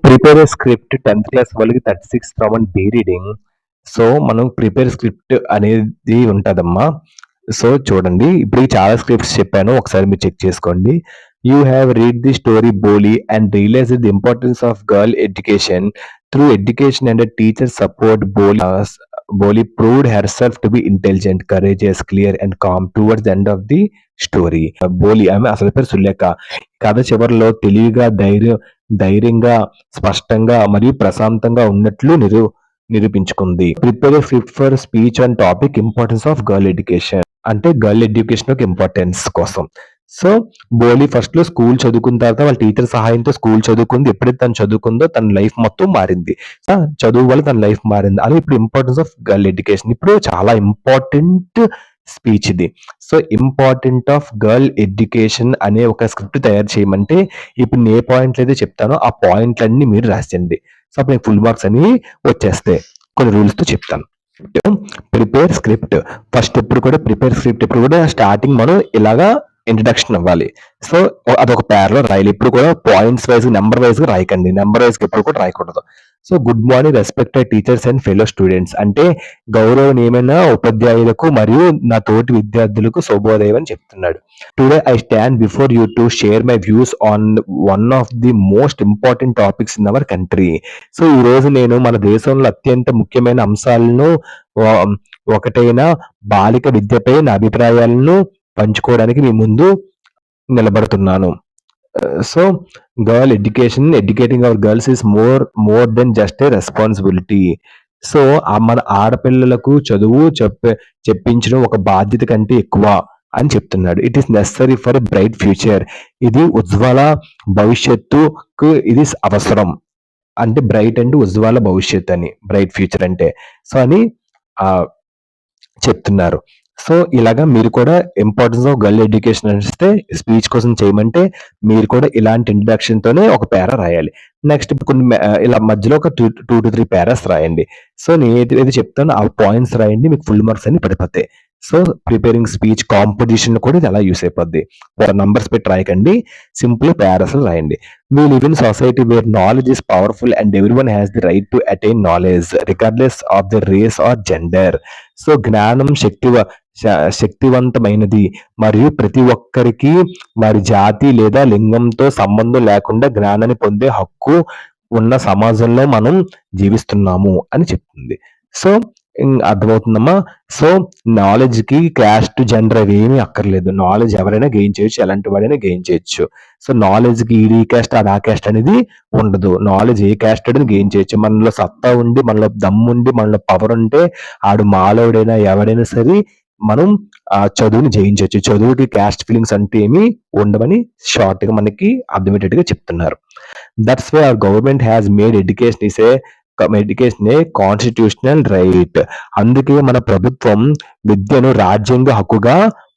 Prepare a script 10th class వాళ్ళకి 36 from B reading. So మనం prepare script అనేది ఉంటదమ్మా. So చూడండి, ఇప్పుడు చాలా స్క్రిప్ట్స్ చెప్పాను, ఒకసారి మీరు చెక్ చేసుకోండి. You have read the story Boli and realize the importance of girl education through education and teacher support. Boli proved herself to be intelligent, courageous, clear and calm towards the end of the story. బోలి ఆమె అసలు పేరు సులేఖ. కథ చివరిలో తెలివిగా, ధైర్యంగా, స్పష్టంగా మరియు ప్రశాంతంగా ఉన్నట్లు నిరూపించుకుంది. Prepare script for speech on topic importance of girl education, అంటే గర్ల్ ఎడ్యుకేషన్ యొక్క ఇంపార్టెన్స్ కోసం. సో బోలీ ఫస్ట్ లో స్కూల్ చదువుకున్న తర్వాత వాళ్ళ టీచర్ సహాయంతో స్కూల్ చదువుకుంది. ఎప్పుడైతే తను చదువుకుందో తన లైఫ్ మొత్తం మారింది. చదువు వల్ల తన లైఫ్ మారింది. అలా ఇప్పుడు ఇంపార్టెన్స్ ఆఫ్ గర్ల్ ఎడ్యుకేషన్, ఇప్పుడు చాలా ఇంపార్టెంట్ స్పీచ్ ఇది. So important of girl education అనే ఒక స్క్రిప్ట్ తయారు చేయమంటే ఇప్పుడు నేను ఏ పాయింట్లు అయితే చెప్తానో ఆ పాయింట్లన్నీ మీరు రాసేయండి. సో అప్పుడు ఫుల్ మార్క్స్ అని వచ్చేస్తాయి. కొన్ని రూల్స్ తో చెప్తాను. ప్రిపేర్ స్క్రిప్ట్ ఫస్ట్ ఎప్పుడు కూడా ప్రిపేర్ స్క్రిప్ట్ ఎప్పుడు కూడా స్టార్టింగ్ మనం ఇలాగా ఇంట్రడక్షన్ అవ్వాలి. సో అదొక పేర్లో రాయాలి. ఇప్పుడు కూడా పాయింట్స్ వైజ్ నెంబర్ వైజ్ గా రాయకండి. నెంబర్ వైజ్ ఎప్పుడు కూడా రాయకూడదు. So good morning respected teachers and fellow students అంటే గౌరవనీయమైన ఉపాధ్యాయులకు మరియు నా తోటి విద్యార్థులకు శుభోదయం అని చెప్తున్నాడు. Today I stand before you to share my views on one of the most important topics in our country. So ఈ రోజు నేను మన దేశంలో అత్యంత ముఖ్యమైన అంశాలను ఒకటైన బాలిక విద్యపై నా అభిప్రాయాలను పంచుకోవడానికి మీ ముందు నిలబడుతున్నాను. So girl education, educating our girls is more than just a responsibility. So మన ఆడపిల్లలకు చదువు చెప్పించడం ఒక బాధ్యత కంటే ఎక్కువ అని చెప్తున్నాడు. It is necessary for a bright future. ఇది ఉజ్వల భవిష్యత్తుకు ఇది అవసరం. అంటే బ్రైట్ అంటే ఉజ్వల భవిష్యత్ అని, బ్రైట్ ఫ్యూచర్ అంటే సో అని చెప్తున్నారు. సో ఇలాగా మీరు కూడా ఇంపార్టెన్స్ ఆఫ్ గర్ల్ ఎడ్యుకేషన్ అంటే స్పీచ్ కోసం చేయమంటే మీరు కూడా ఇలాంటి ఇంట్రడక్షన్ తోనే ఒక పేరా రాయాలి. నెక్స్ట్ కొన్ని ఇలా మధ్యలో ఒక 2 to 3 పేరాస్ రాయండి. సో నేను ఏదైతే చెప్తానో ఆ పాయింట్స్ రాయండి, మీకు ఫుల్ మార్క్స్ అన్ని పడిపోతాయి. సో ప్రిపేరింగ్ స్పీచ్ కాంపోజిషన్ కూడా ఇది అలా యూస్ అయిపోద్ది. నంబర్స్ పెట్టి రాయకండి, సింపుల్ పేరాస్ రాయండి. We live in society where knowledge is powerful and everyone has the right to attain knowledge regardless of their race or gender. So జ్ఞానం శక్తివంతమైనది మరియు ప్రతి ఒక్కరికి వారి జాతి లేదా లింగంతో సంబంధం లేకుండా జ్ఞానాన్ని పొందే హక్కు ఉన్న సమాజంలో మనం జీవిస్తున్నాము అని చెప్తుంది. సో అర్థమవుతుందమ్మా. సో నాలెడ్జ్ కి క్యాస్ట్ జెండర్ అవి ఏమీ అక్కర్లేదు. నాలెడ్జ్ ఎవరైనా గెయిన్ చేయొచ్చు, ఎలాంటి వాడైనా గెయిన్ చేయొచ్చు. సో నాలెడ్జ్ కి ఈ క్యాస్ట్ ఆ క్యాస్ట్ అనేది ఉండదు. నాలెడ్జ్ ఏ క్యాస్ట్ అని గెయిన్ చేయొచ్చు. మనలో సత్తా ఉండి, మనలో దమ్ముండి, మనలో పవర్ ఉంటే ఆడు మాలోడైనా ఎవడైనా సరే మనం ఆ చదువుని జయించవచ్చు. చదువుకి క్యాస్ట్ ఫీలింగ్స్ అంటే ఏమి ఉండవని షార్ట్ గా మనకి అర్థమయ్యేటట్టుగా చెప్తున్నారు. That's why our government has made education a constitutional right. అందుకే మన ప్రభుత్వం విద్యను రాజ్యాంగ హక్కుగా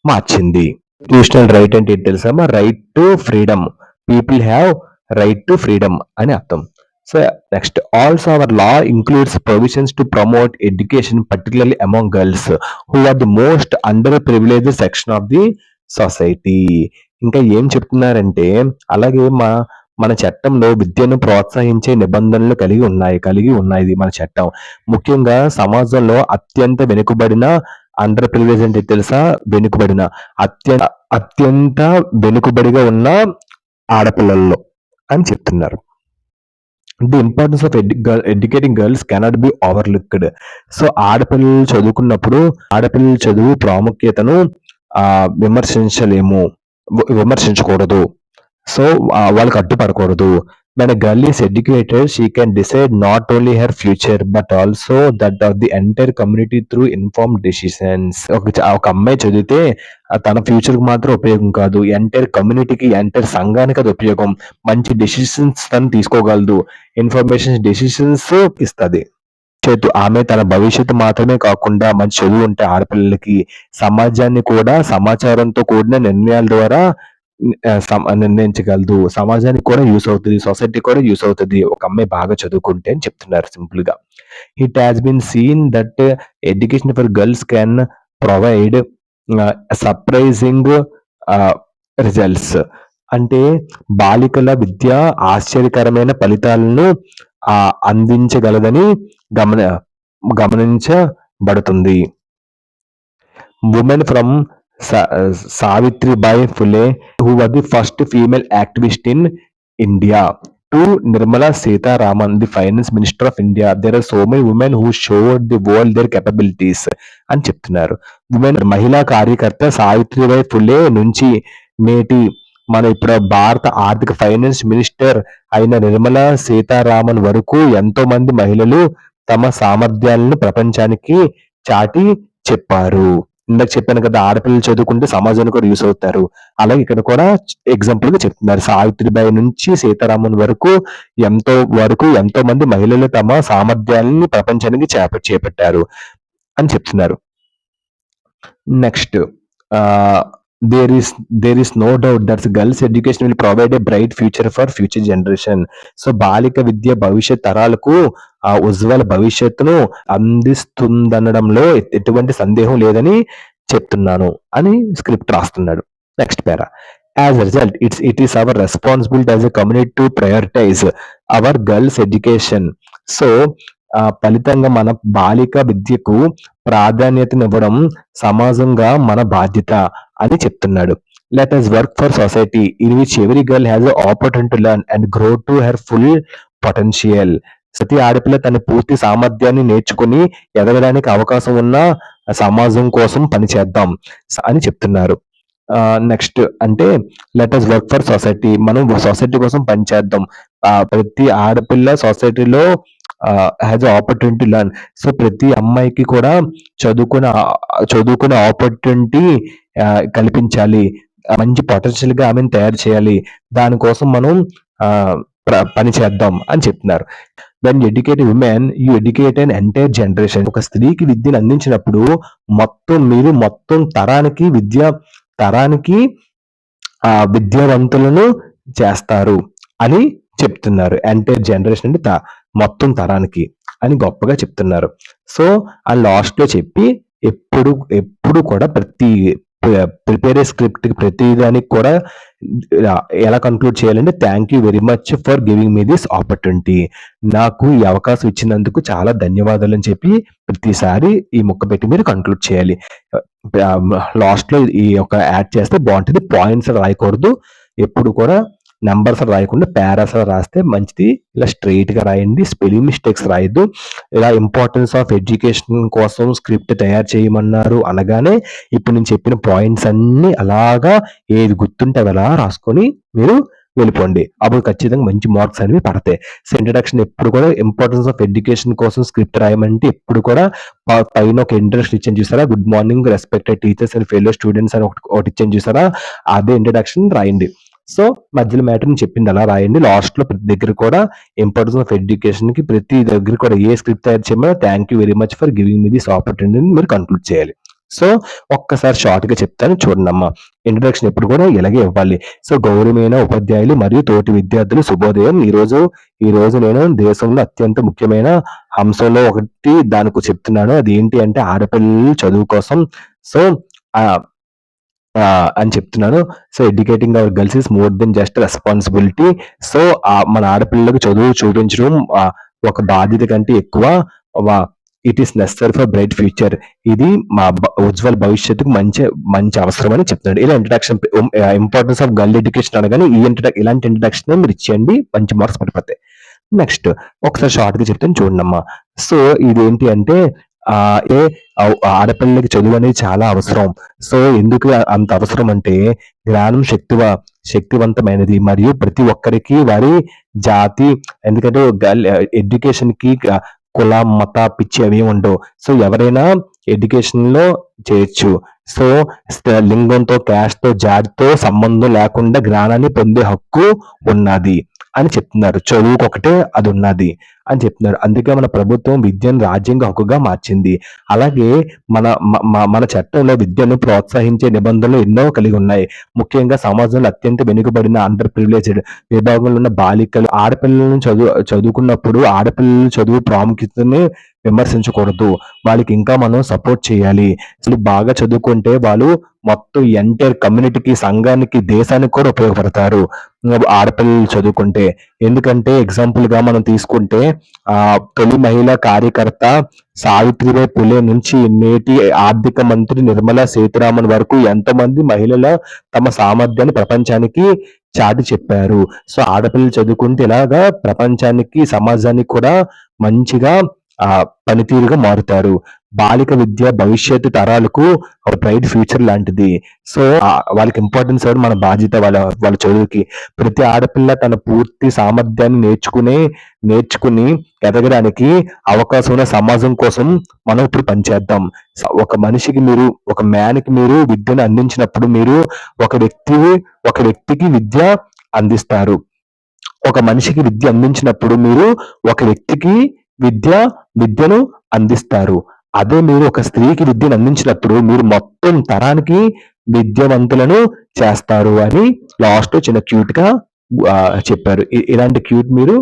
మార్చింది. కాన్స్టిట్యూషనల్ రైట్ అంటే ఏంటి తెలుసా? Right to freedom. People have right to freedom అని అర్థం. So next, also our law includes provisions to promote education particularly among girls who are the most underprivileged section of the society. ఇంకా ఏం చెప్తున్నారంటే అలాగే మన చట్టంలో విద్యను ప్రోత్సహించే నిబంధనలు కలిగి ఉన్నాయి మన చట్టం. ముఖ్యంగా సమాజంలో అత్యంత వెనుకబడిన, అండర్ ప్రివిలేజ్ అంటే తెలుసా? వెనుకబడిన, అత్యంత వెనుకబడిగా ఉన్న ఆడపిల్లల్లో అని చెప్తున్నారు. The importance of educating girls cannot be overlooked. So ఆడపిల్లలు చదువుకున్నప్పుడు ఆడపిల్లల చదువు ప్రాముఖ్యతను విమర్శించకూడదు. సో వాళ్ళకి అడ్డుపడకూడదు. When a girl is educated, she can decide not only her future but also that of the entire community through informed decisions. ఒక అమ్మాయి చదివితే తన ఫ్యూచర్ కి మాత్రం ఉపయోగం కాదు, ఎంటైర్ కమ్యూనిటీకి, ఎంటైర్ సంఘానికి అది ఉపయోగం. మంచి డెసిషన్స్ తను తీసుకోగలదు, డెసిషన్స్ ఇస్తుంది. ఆమె తన భవిష్యత్తు మాత్రమే కాకుండా మంచి చదువు ఉంటే ఆడపిల్లలకి సమాజాన్ని కూడా సమాచారంతో కూడిన నిర్ణయాల ద్వారా నిర్ణయించగలదు. సమాజానికి కూడా యూస్ అవుతుంది, సొసైటీ కూడా యూస్ అవుతుంది ఒక అమ్మాయి బాగా చదువుకుంటే అని చెప్తున్నారు సింపుల్ గా. It has been seen that education for girls can provide surprising results. అంటే బాలికల విద్య ఆశ్చర్యకరమైన ఫలితాలను అందించగలదని గమన గమనించబడుతుంది. Women from Savitribai Phule, who was the first female activist in India, to Nirmala Sitharaman, the Finance Minister of India. There are so many women who showed the world their capabilities అని చెప్తున్నారు. Women మహిళా కార్యకర్త సావిత్రిబాయి ఫులే నుంచి నేటి మన ఇప్పుడు భారత ఆర్థిక ఫైనాన్స్ మినిస్టర్ అయిన నిర్మలా సీతారామన్ వరకు ఎంతో మంది మహిళలు తమ సామర్థ్యాలను ప్రపంచానికి చాటి చెప్పారు. ఇందాక చెప్పాను కదా, ఆడపిల్లలు చదువుకుంటే సమాజానికి కూడా యూస్ అవుతారు. అలాగే ఇక్కడ కూడా ఎగ్జాంపుల్ గా చెప్తున్నారు. సావిత్రిబాయి నుంచి సీతారామన్ వరకు ఎంతో మంది మహిళలు తమ సామర్థ్యాన్ని ప్రపంచానికి చేపట్టారు అని చెప్తున్నారు. Next, there is no doubt that girls education will provide a bright future for future generation. So బాలిక విద్య భవిష్యత్ తరాలకు ఉజ్వల భవిష్యత్తును అందిస్తుందనడంలో ఎటువంటి సందేహం లేదని చెప్తున్నాను అని స్క్రిప్ట్ రాస్తున్నాడు. Next para, as a result it is our responsibility as a community to prioritize our girls education. So ఫలితంగా మన బాలిక విద్యకు ప్రాధాన్యతనివ్వడం సమాజంగా మన బాధ్యత అని చెప్తున్నాడు. Let us work for society in which every girl has an opportunity to learn and grow to her full potential. ప్రతి ఆడపిల్ల తన పూర్తి సామర్థ్యాన్ని నేర్చుకుని ఎదగడానికి అవకాశం ఉన్న సమాజం కోసం పనిచేద్దాం అని చెప్తున్నారు. నెక్స్ట్ అంటే let us work for society, మనం సొసైటీ కోసం పనిచేద్దాం. ప్రతి ఆడపిల్ల సొసైటీలో హ్యాజ్ ఆపర్చునిటీ లర్న్. సో ప్రతి అమ్మాయికి కూడా చదువుకునే ఆపర్చునిటీ కల్పించాలి. మంచి పొటెన్షియల్ గా ఆమెను తయారు చేయాలి. దానికోసం మనం పని చేద్దాం అని చెప్తున్నారు. When educate women you educate an entire generation. ఒక స్త్రీకి విద్యను అందించినప్పుడు మొత్తం తరానికి విద్యావంతులను చేస్తారు అని చెప్తున్నారు. ఎంటైర్ జనరేషన్ అంటే మొత్తం తరానికి అని గొప్పగా చెప్తున్నారు. సో ఆ లాస్ట్ లో చెప్పి ఎప్పుడు కూడా ప్రిపేర్ స్క్రిప్ట్ ప్రతి దానికి కూడా ఎలా కంక్లూడ్ చేయాలంటే, thank you very much for giving me this opportunity. నాకు ఈ అవకాశం ఇచ్చినందుకు చాలా ధన్యవాదాలు అని చెప్పి ప్రతిసారి ఈ ముక్క పెట్టి మీరు కంక్లూడ్ చేయాలి. లాస్ట్ లో ఈ యొక్క యాడ్ చేస్తే బాగుంటుంది. పాయింట్స్ రాయకూడదు, ఎప్పుడు కూడా నెంబర్స్ రాయకుండా పారాస్ రాస్తే మంచిది. ఇలా స్ట్రైట్ గా రాయండి, స్పెల్లింగ్ మిస్టేక్స్ రాయద్దు. ఇలా ఇంపార్టెన్స్ ఆఫ్ ఎడ్యుకేషన్ కోసం స్క్రిప్ట్ తయారు చేయమన్నారు అనగానే ఇప్పుడు నేను చెప్పిన పాయింట్స్ అన్ని అలాగా ఏది గుర్తుంటే అవి అలా రాసుకొని మీరు వెళ్ళిపోండి. అప్పుడు ఖచ్చితంగా మంచి మార్క్స్ అనేవి పడతాయి. సో ఇంట్రడక్షన్ ఎప్పుడు కూడా ఇంపార్టెన్స్ ఆఫ్ ఎడ్యుకేషన్ కోసం స్క్రిప్ట్ రాయమంటే ఎప్పుడు కూడా పైన ఒక ఇంట్రడక్షన్ ఇచ్చాను చూసారా, good morning respected teachers and fellow students అని ఒకటి ఇచ్చాను చూసారా, అదే ఇంట్రడక్షన్ రాయండి. సో మధ్యలో మ్యాటర్ని చెప్పింది అలా రాయండి. లాస్ట్ లో ప్రతి దగ్గర కూడా ఇంపార్టెన్స్ ఆఫ్ ఎడ్యుకేషన్ కి ప్రతి దగ్గర కూడా ఏ స్క్రిప్ట్ తయారు చేయమన్నా thank you very much for giving me this opportunity మీరు కంక్లూడ్ చేయాలి. సో ఒక్కసారి షార్ట్ గా చెప్తాను చూడండి అమ్మా. ఇంట్రడక్షన్ ఎప్పుడు కూడా ఇలాగే ఇవ్వాలి. సో గౌరవమైన ఉపాధ్యాయులు మరియు తోటి విద్యార్థులు శుభోదయం. ఈ రోజు నేను దేశంలో అత్యంత ముఖ్యమైన అంశంలో ఒకటి దానికి చెప్తున్నాను. అది ఏంటి అంటే ఆడపిల్లలు చదువు కోసం. సో అని చెప్తున్నాను. So educating our girls is more than just responsibility. So మన ఆడపిల్లలకు చదువు చూపించడం ఒక బాధ్యత కంటే ఎక్కువ. It is necessary for bright future. ఇది మా ఉజ్వల భవిష్యత్తుకు మంచి అవసరం అని చెప్తున్నాడు. ఇలా introduction importance of girl education అనగానే ఇలాంటి ఇంట్రడక్షన్ మీరు ఇచ్చేయండి, మంచి మార్క్స్ పడిపోతాయి. నెక్స్ట్ ఒకసారి షార్ట్ గా చెప్తాను చూడండి అమ్మా. సో ఇదేంటి అంటే ఆడపిల్లలకి చదువు అనేది చాలా అవసరం. సో ఎందుకు అంత అవసరం అంటే, జ్ఞానం శక్తివంతమైనది మరియు ప్రతి ఒక్కరికి వారి జాతి, ఎందుకంటే ఎడ్యుకేషన్ కి కుల మత పిచ్చి అవి ఉండవు. సో ఎవరైనా ఎడ్యుకేషన్ లో చేయొచ్చు. సో లింగంతో, క్యాస్ట్ తో, జాతితో సంబంధం లేకుండా జ్ఞానాన్ని పొందే హక్కు ఉన్నది అని చెప్తున్నారు. చదువుకొకటే అది ఉన్నది అని చెప్తున్నారు. అందుకే మన ప్రభుత్వం విద్యను రాజ్యాంగ హక్కుగా మార్చింది. అలాగే మన చట్టంలో విద్యను ప్రోత్సహించే నిబంధనలు ఎన్నో కలిగి ఉన్నాయి. ముఖ్యంగా సమాజంలో అత్యంత వెనుకబడిన అండర్ ప్రివిలేజ్డ్ విభాగంలో ఉన్న బాలికలు, ఆడపిల్లలను చదువుకున్నప్పుడు ఆడపిల్లల చదువు ప్రాముఖ్యతని విమర్శించకూడదు. వాళ్ళకి ఇంకా మనం సపోర్ట్ చేయాలి. అసలు బాగా చదువుకుంటే వాళ్ళు మొత్తం ఎంటైర్ కమ్యూనిటీకి, సంఘానికి, దేశానికి కూడా ఉపయోగపడతారు. ఆడపిల్లలు చదువుకుంటే. ఎందుకంటే ఎగ్జాంపుల్‌గా మనం తీసుకుంటే తొలి మహిళా కార్యకర్త సావిత్రిబాయి పులే నుంచి నేటి ఆర్థిక మంత్రి నిర్మలా సీతారామన్ వరకు ఎంతమంది మహిళల తమ సామర్థ్యాన్ని ప్రపంచానికి చాటి చెప్పారు. సో, ఆడపిల్లలు చదువుకుంటే ఇలాగా ప్రపంచానికి, సమాజానికి కూడా మంచిగా పనితీరుగా మారుతారు. బాలిక విద్య భవిష్యత్తు తరాలకు ఒక బ్రైట్ ఫ్యూచర్ లాంటిది. సో, వాళ్ళకి ఇంపార్టెన్స్ ఇవ్వడం మన బాధ్యత వాళ్ళ చదువుకి. ప్రతి ఆడపిల్ల తన పూర్తి సామర్థ్యాన్ని నేర్చుకుని ఎదగడానికి అవకాశం ఉన్న సమాజం కోసం మనం ఇప్పుడు పనిచేద్దాం. ఒక మ్యాన్‌కి మీరు విద్యను అందించినప్పుడు మీరు ఒక వ్యక్తికి విద్య అందిస్తారు. ఒక మనిషికి విద్య అందించినప్పుడు మీరు ఒక వ్యక్తికి విద్యను అందిస్తారు. అదే మీరు ఒక స్త్రీకి విద్యను అందించినప్పుడు మీరు మొత్తం తరానికి విద్యావంతులను చేస్తారు అని లాస్ట్‌లో చిన్న క్యూట్‌గా చెప్పారు. ఇలాంటి క్యూట్ మీరు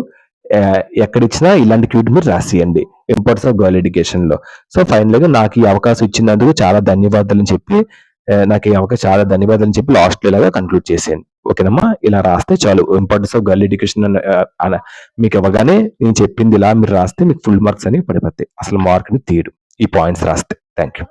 ఎక్కడిచ్చినా ఇలాంటి క్యూట్ మీరు రాసియండి. ఇంపార్టెన్స్ ఆఫ్ గర్ల్ ఎడ్యుకేషన్‌లో. సో, ఫైనల్‌గా నాకు ఈ అవకాశం ఇచ్చినందుకు చాలా ధన్యవాదాలని చెప్పి లాస్ట్‌లో ఇలాగా కంక్లూడ్ చేసేయండి. ఓకేనమ్మా? ఇలా రాస్తే చాలు. ఇంపార్టెన్స్ ఆఫ్ గర్ల్ ఎడ్యుకేషన్ మీకు ఇవ్వగానే నేను చెప్పింది ఇలా మీరు రాస్తే మీకు ఫుల్ మార్క్స్ అనేవి పడిపోతాయి. అసలు మార్క్‌ని తీయడు. ఈ పాయింట్స్ రాస్తే. Thank you.